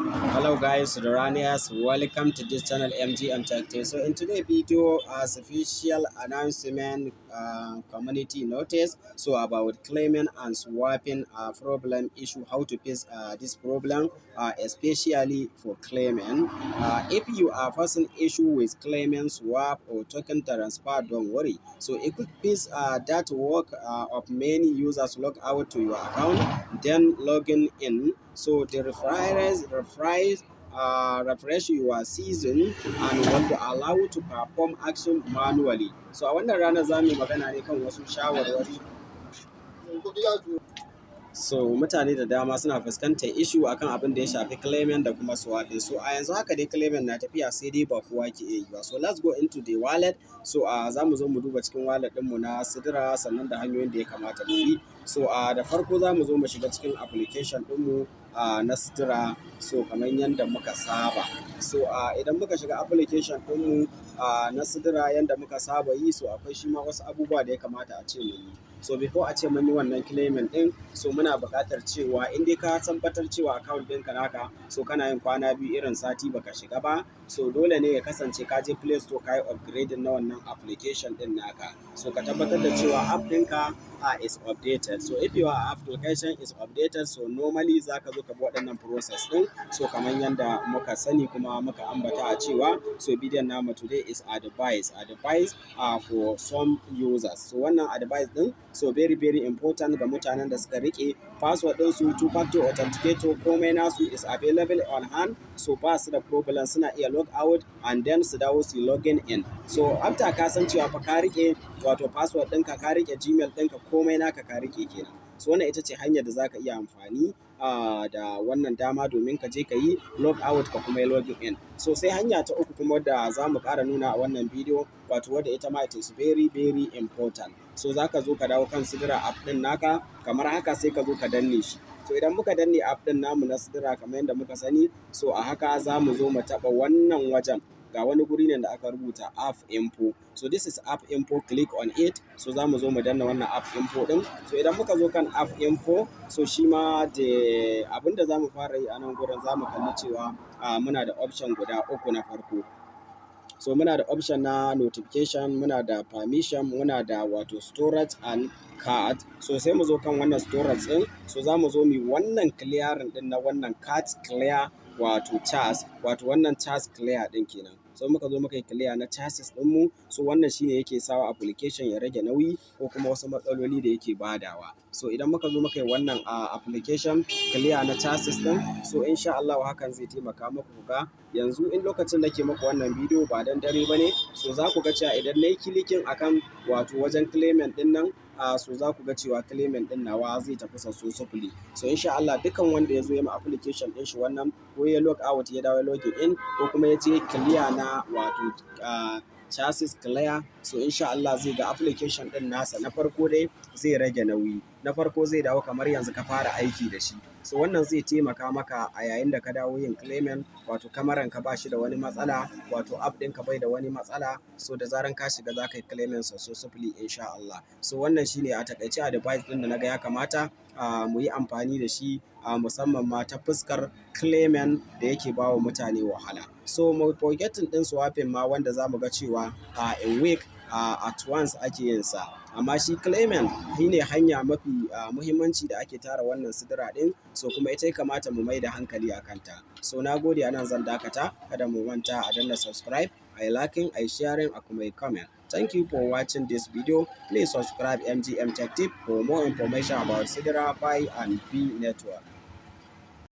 Hello guys, Ranias. Welcome to this channel MGM Tech. So in today's video, as official announcement, community notice, so about claiming and swapping problem issue, how to fix this problem, especially for claiming. If you are facing issue with claiming, swap or token transfer, don't worry. So it could fix that work of many users log out to your account, then logging in. So the refresh your season and want to allow you to perform action manually. So a wannan rana za mu yi magana ne kan wasu shawarwari. So mutane da dama suna fuskantar issue akan abin da ya shafi claiming da kuma swapping. So a yanzu haka dai claiming na tafiya sai dai ba kowa ke iya yi ba. So let's go into the wallet. So za mu zo mu duba cikin wallet ɗinmu na Sidra sannan da hanyoyin da ya kamata mu bi. So da farko za mu zo mu shiga cikin application ɗinmu na Sidra, so kamar yadda muka saba. So idan muka shiga application ɗinmu na Sidra yadda muka saba yi, so akwai shi ma wasu abubuwa da ya kamata a ce mu yi. So before a ce mun yi wannan claiming ɗin, so muna buƙatar cewa in dai ka tabbatar cewa account ɗinka naka, so kana yin kwana biyu irin sati baka shiga ba, so dole ne ya kasance ka je Play Store ka yi upgrading na wannan application ɗin naka. So ka tabbatar da cewa app ɗinka is updated. So if your application is updated, so normally za ka zo ka bi waɗannan process ɗin. So kamar yadda muka sani kuma muka ambata a cewa, so bidiyon namu today is advice for some users. So wannan advice ɗin, so very important ga mutanen da suka rike password ɗinsu, two-factor authenticator, komai nasu is available on hand. So ba su da problem, suna iya log out and then su dawo su login in. So after ka san cewa fa ka rike wato password ɗinka, ka rike Gmail ɗinka, komai naka ka rike kenan. So wannan ita ce hanyar da za ka iya amfani da wannan dama domin ka je ka yi log out ka kuma yi login in. So sai hanya ta uku kuma da za mu ƙara nuna a wannan bidiyo, wato wadda ita ma it is very important. So za ka zo ka dawo kan Sidra app ɗin naka kamar haka, sai ka zo ka danne shi. So idan muka danne app ɗin namu na Sidra kamar yadda muka sani, so a haka za mu zo mu taɓa wannan wajen. Ga wani guri ne da aka rubuta app info. So this is app info, click on it. So za mu zo mu danna wannan app info ɗin. So idan muka zo kan app info, so shi ma da abin da za mu fara yi a nan gurin, za mu kalli cewa muna da option guda uku na farko. So muna da option na notification, muna da permission, muna da wato storage and card. So sai mu zo kan wannan storage ɗin. So za mu zo mu wannan clearing ɗin na wannan card clear, wato charge, wato wannan charge clear ɗin kenan. So muka zo muka yi clear na charges ɗinmu. So wannan shine yake sawa application ya rage nauyi ko kuma wasu matsaloli da yake badawa. So idan muka zo muka yi wannan application clear na charges ɗin, so insha Allah hakan zai taimaka muku ga yanzu in lokacin nake muku wannan bidiyo ba dan dare bane, so za ku ga cewa idan nayi clicking akan wato wajen claimant ɗin nan, so za ku ga cewa claimant ɗin nawa zai tafi successfully. So insha Allah dukan wanda ya zo ya ma application ɗin shi wannan, ko ya log out ya dawo login in, ko kuma ya je clear na wato chassis clear, so insha Allah zai ga application ɗin nasa na farko dai zai rage nauyi, na farko zai dawo kamar yanzu ka fara aiki da shi. So wannan zai taimaka maka a yayin da ka dawo yin claimant, wato kamaran ka ba shi da wani matsala, wato app ɗin ka bai da wani matsala. So da zaran ka shiga za ka yi claimant successfully insha Allah. So wannan shine a takaice advice ɗin da na ga ya kamata mu yi amfani da shi, musamman ma ta fuskar claimant da yake ba wa mutane wahala. So mu forgetting ɗin swapping ma, wanda za mu ga cewa in week at once ake yin sa, amma shi claimant shine hanya mafi muhimmanci da ake tara wannan Sidra ɗin. So kuma ita ya kamata mu mai da hankali a kanta. So na gode, anan zan dakata. Kada mu manta a danna subscribe, a yi liking, a yi sharing, a kuma yi comment. Thank you for watching this video. Please subscribe MGM Tech Tip for more information about Sidra Buy and Pay network.